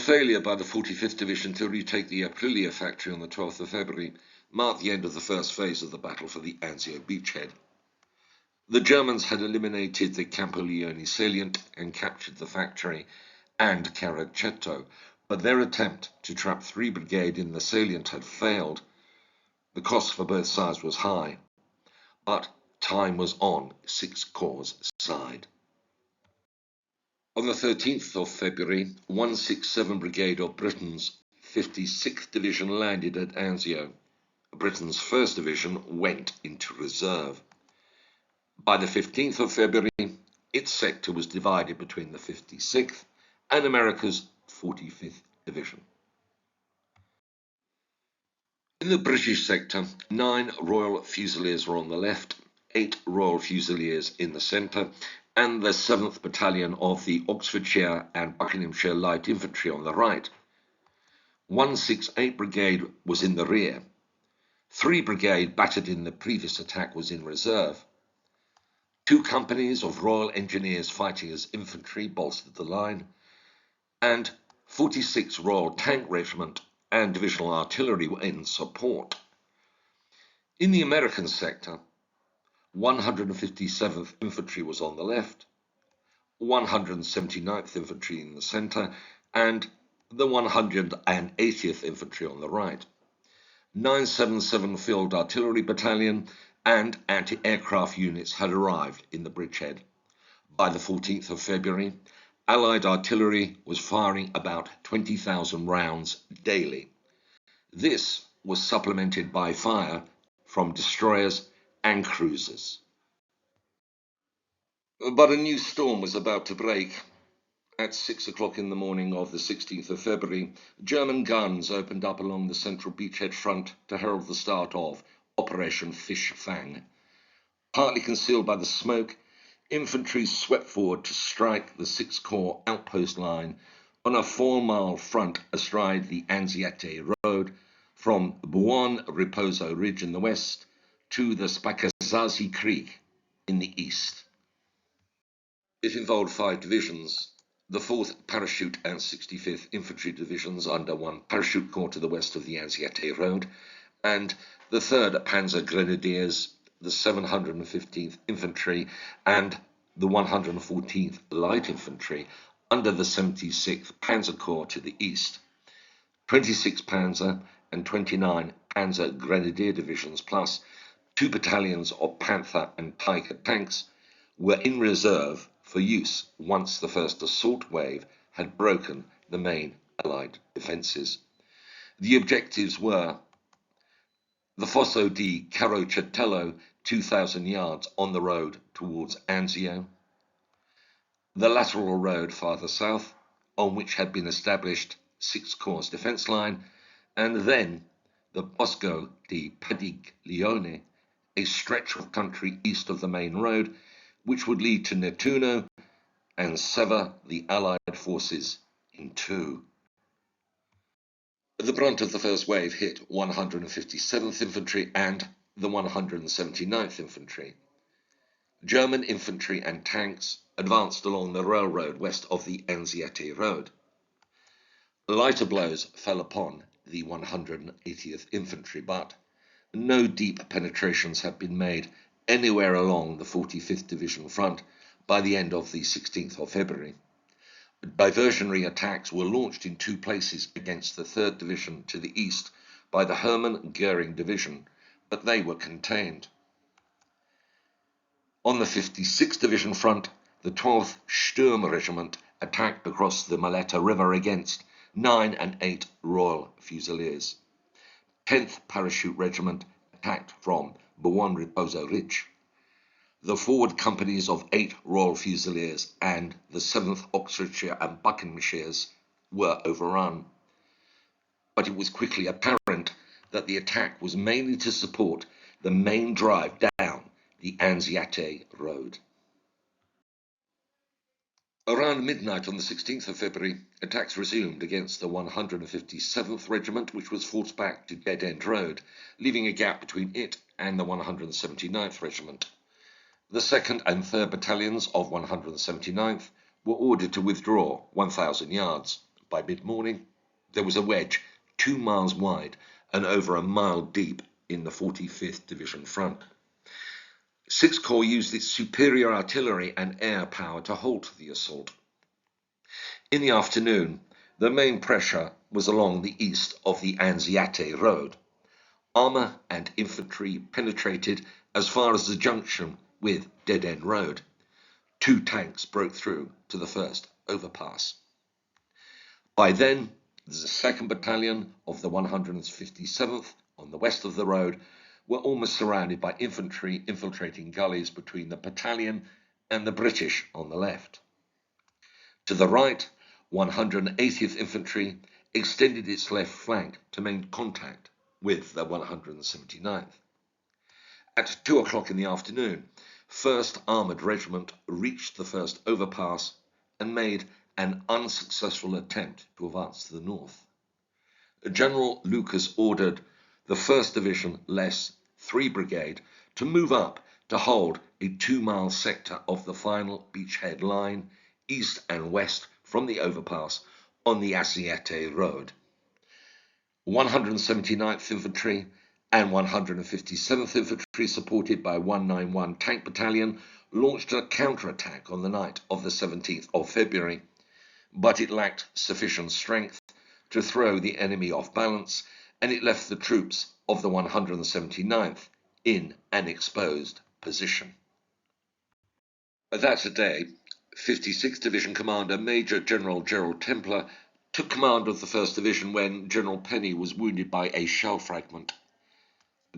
failure by the 45th Division to retake the Aprilia factory on the 12th of February marked the end of the first phase of the battle for the Anzio beachhead. The Germans had eliminated the Campoleone salient and captured the factory and Carroceto, but their attempt to trap 3 brigade in the salient had failed. The cost for both sides was high, but time was on 6 Corps' side. On the 13th of February, 167 Brigade of Britain's 56th Division landed at Anzio. Britain's 1st Division went into reserve. By the 15th of February, its sector was divided between the 56th and America's 45th Division. In the British sector, 9 Royal Fusiliers were on the left, 8 Royal Fusiliers in the centre, and the 7th Battalion of the Oxfordshire and Buckinghamshire Light Infantry on the right. 168 Brigade was in the rear. 3 Brigade, battered in the previous attack, was in reserve. 2 companies of Royal Engineers fighting as infantry bolstered the line, and 46 Royal Tank Regiment and Divisional Artillery were in support. In the American sector, 157th Infantry was on the left, 179th Infantry in the centre, and the 180th Infantry on the right. 977 Field Artillery Battalion and anti-aircraft units had arrived in the bridgehead. By the 14th of February, Allied artillery was firing about 20,000 rounds daily. This was supplemented by fire from destroyers and cruisers. But a new storm was about to break. At 6 o'clock in the morning of the 16th of February, German guns opened up along the central beachhead front to herald the start of Operation Fischfang. Partly concealed by the smoke, infantry swept forward to strike the 6 Corps outpost line on a 4-mile front astride the Anzio road from Buon Riposo Ridge in the west to the Spaccazazi Creek in the east. It involved 5 divisions, the 4th Parachute and 65th Infantry Divisions under 1 Parachute Corps to the west of the Anzio road, and the 3rd Panzer Grenadiers, the 715th Infantry, and the 114th Light Infantry under the 76th Panzer Corps to the east. 26 Panzer and 29 Panzer Grenadier Divisions plus 2 battalions of Panther and Tiger tanks were in reserve for use once the first assault wave had broken the main Allied defences. The objectives were the Fosso di Carroceto, 2,000 yards on the road towards Anzio, the lateral road farther south, on which had been established 6 Corps defence line, and then the Bosco di Buckinghamshire, a stretch of country east of the main road, which would lead to Nettuno and sever the Allied forces in 2. The brunt of the first wave hit 157th Infantry and the 179th Infantry. German infantry and tanks advanced along the railroad west of the Anzio road. Lighter blows fell upon the 180th Infantry, but no deep penetrations had been made anywhere along the 45th Division front by the end of the 16th of February. Diversionary attacks were launched in 2 places against the 3rd Division to the east by the Hermann Goering Division, but they were contained. On the 56th Division front, the 12th Sturm Regiment attacked across the Maletta River against 9 and 8 Royal Fusiliers. 10th Parachute Regiment attacked from Buon Riposo Ridge. The forward companies of 8 Royal Fusiliers and the 7th Oxfordshire and Buckinghamshires were overrun. But it was quickly apparent that the attack was mainly to support the main drive down the Anzio road. Around midnight on the 16th of February, attacks resumed against the 157th Regiment, which was forced back to Dead End Road, leaving a gap between it and the 179th Regiment. The 2nd and 3rd Battalions of 179th were ordered to withdraw 1,000 yards, By mid-morning, there was a wedge 2 miles wide and over a mile deep in the 45th Division front. 6th Corps used its superior artillery and air power to halt the assault. In the afternoon, the main pressure was along the east of the Anzio road. Armour and infantry penetrated as far as the junction with Dead End Road. 2 tanks broke through to the first overpass. By then, the 2nd Battalion of the 157th on the west of the road were almost surrounded by infantry infiltrating gullies between the battalion and the British on the left. To the right, 180th Infantry extended its left flank to make contact with the 179th. At 2 o'clock in the afternoon, 1st Armoured Regiment reached the first overpass and made an unsuccessful attempt to advance to the north. General Lucas ordered the 1st Division less 3 Brigade to move up to hold a 2-mile sector of the final beachhead line east and west from the overpass on the Asiete Road. 179th Infantry and 157th Infantry, supported by 191 Tank Battalion, launched a counterattack on the night of the 17th of February, but it lacked sufficient strength to throw the enemy off balance, and it left the troops of the 179th in an exposed position. That day, 56th Division Commander Major General Gerald Templer took command of the 1st Division when General Penny was wounded by a shell fragment.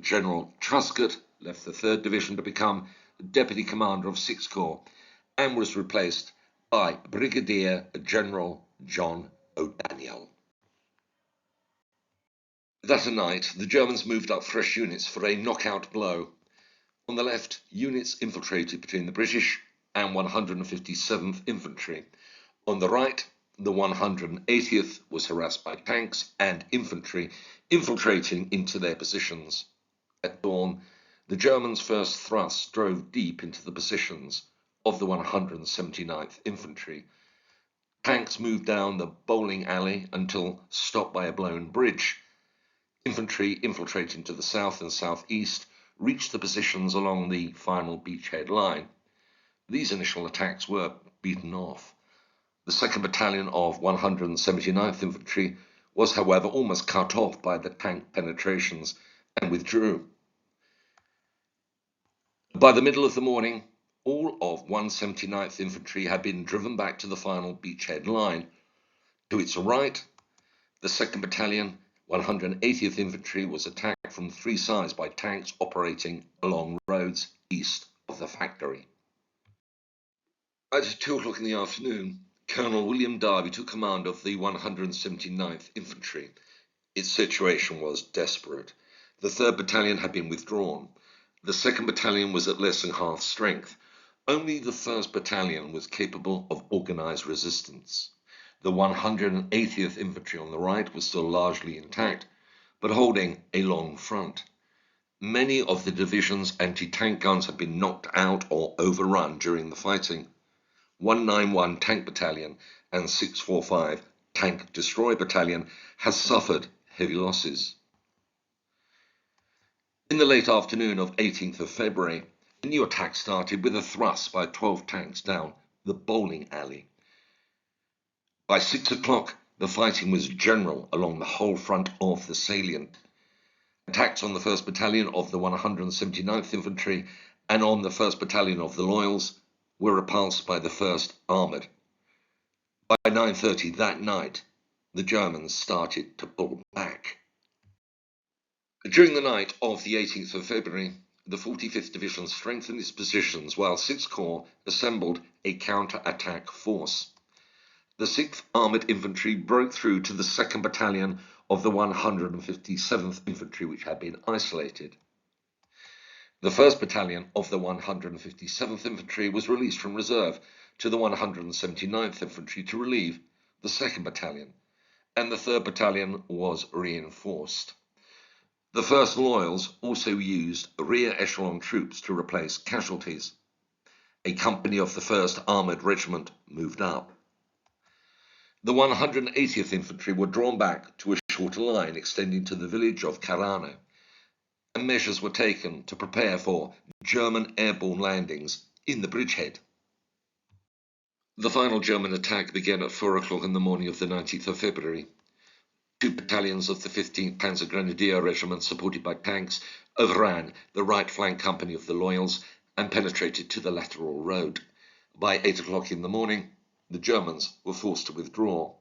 General Truscott left the 3rd Division to become Deputy Commander of 6th Corps and was replaced by Brigadier General John O'Daniel. That night, the Germans moved up fresh units for a knockout blow. On the left, units infiltrated between the British and 157th Infantry. On the right, the 180th was harassed by tanks and infantry infiltrating into their positions. At dawn, the Germans' first thrust drove deep into the positions of the 179th Infantry. Tanks moved down the bowling alley until stopped by a blown bridge. Infantry infiltrating to the south and southeast reached the positions along the final beachhead line. These initial attacks were beaten off. The 2nd Battalion of 179th Infantry was, however, almost cut off by the tank penetrations and withdrew. By the middle of the morning, all of 179th Infantry had been driven back to the final beachhead line. To its right, the 2nd Battalion, 180th Infantry, was attacked from 3 sides by tanks operating along roads east of the factory. At 2 o'clock in the afternoon, Colonel William Darby took command of the 179th Infantry. Its situation was desperate. The 3rd Battalion had been withdrawn. The 2nd Battalion was at less than half strength. Only the 1st Battalion was capable of organised resistance. The 180th Infantry on the right was still largely intact, but holding a long front. Many of the division's anti-tank guns had been knocked out or overrun during the fighting. 191 Tank Battalion and 645 Tank Destroyer Battalion has suffered heavy losses. In the late afternoon of 18th of February, a new attack started with a thrust by 12 tanks down the bowling alley. By 6 o'clock, the fighting was general along the whole front of the salient. Attacks on the 1st Battalion of the 179th Infantry and on the 1st Battalion of the Loyals were repulsed by the 1st Armoured. By 9:30 that night, the Germans started to pull back. During the night of the 18th of February, the 45th Division strengthened its positions while 6th Corps assembled a counter-attack force. The 6th Armoured Infantry broke through to the 2nd Battalion of the 157th Infantry, which had been isolated. The 1st Battalion of the 157th Infantry was released from reserve to the 179th Infantry to relieve the 2nd Battalion, and the 3rd Battalion was reinforced. The 1st Loyals also used rear echelon troops to replace casualties. A company of the 1st Armoured Regiment moved up. The 180th Infantry were drawn back to a shorter line extending to the village of Carano, and measures were taken to prepare for German airborne landings in the bridgehead. The final German attack began at 4 o'clock in the morning of the 19th of February. 2 battalions of the 15th Panzer Grenadier Regiment, supported by tanks, overran the right flank company of the Loyals and penetrated to the lateral road. By 8 o'clock in the morning, the Germans were forced to withdraw.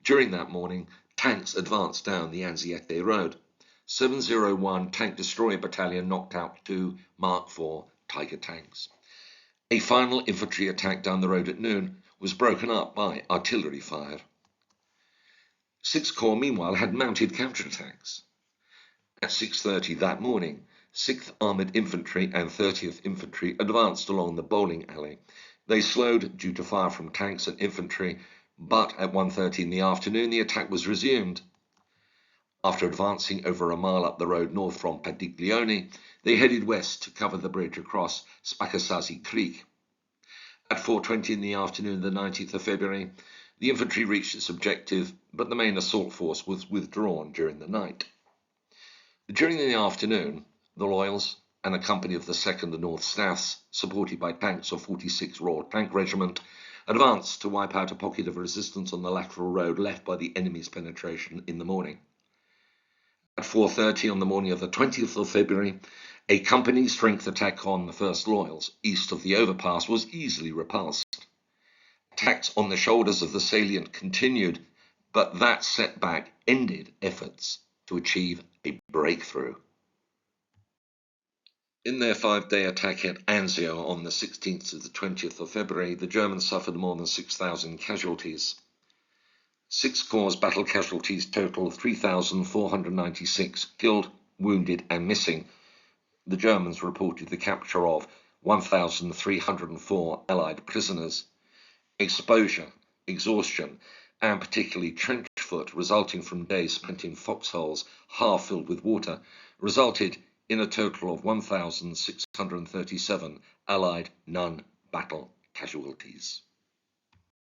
During that morning, tanks advanced down the Anzio road. 701 Tank Destroyer Battalion knocked out 2 Mark IV Tiger tanks. A final infantry attack down the road at noon was broken up by artillery fire. 6th Corps, meanwhile, had mounted counterattacks. At 6:30 that morning, 6th Armoured Infantry and 30th Infantry advanced along the bowling alley. They slowed due to fire from tanks and infantry, but at 1:30 in the afternoon the attack was resumed. After advancing over a mile up the road north from Campoleone, they headed west to cover the bridge across Spaccassasi Creek. At 4:20 in the afternoon of the 19th of February, the infantry reached its objective, but the main assault force was withdrawn during the night. During the afternoon, the Loyals and a company of the 2nd North Staffs, supported by tanks of 46th Royal Tank Regiment, advanced to wipe out a pocket of resistance on the lateral road left by the enemy's penetration in the morning. At 4:30 on the morning of the 20th of February, a company strength attack on the 1st Loyals, east of the overpass, was easily repulsed. Attacks on the shoulders of the salient continued, but that setback ended efforts to achieve a breakthrough. In their 5-day attack at Anzio on the 16th to the 20th of February, the Germans suffered more than 6,000 casualties. 6th Corps' battle casualties total 3,496 killed, wounded and missing. The Germans reported the capture of 1,304 Allied prisoners. Exposure, exhaustion, and particularly trench foot resulting from days spent in foxholes half filled with water resulted in a total of 1,637 Allied non-battle casualties.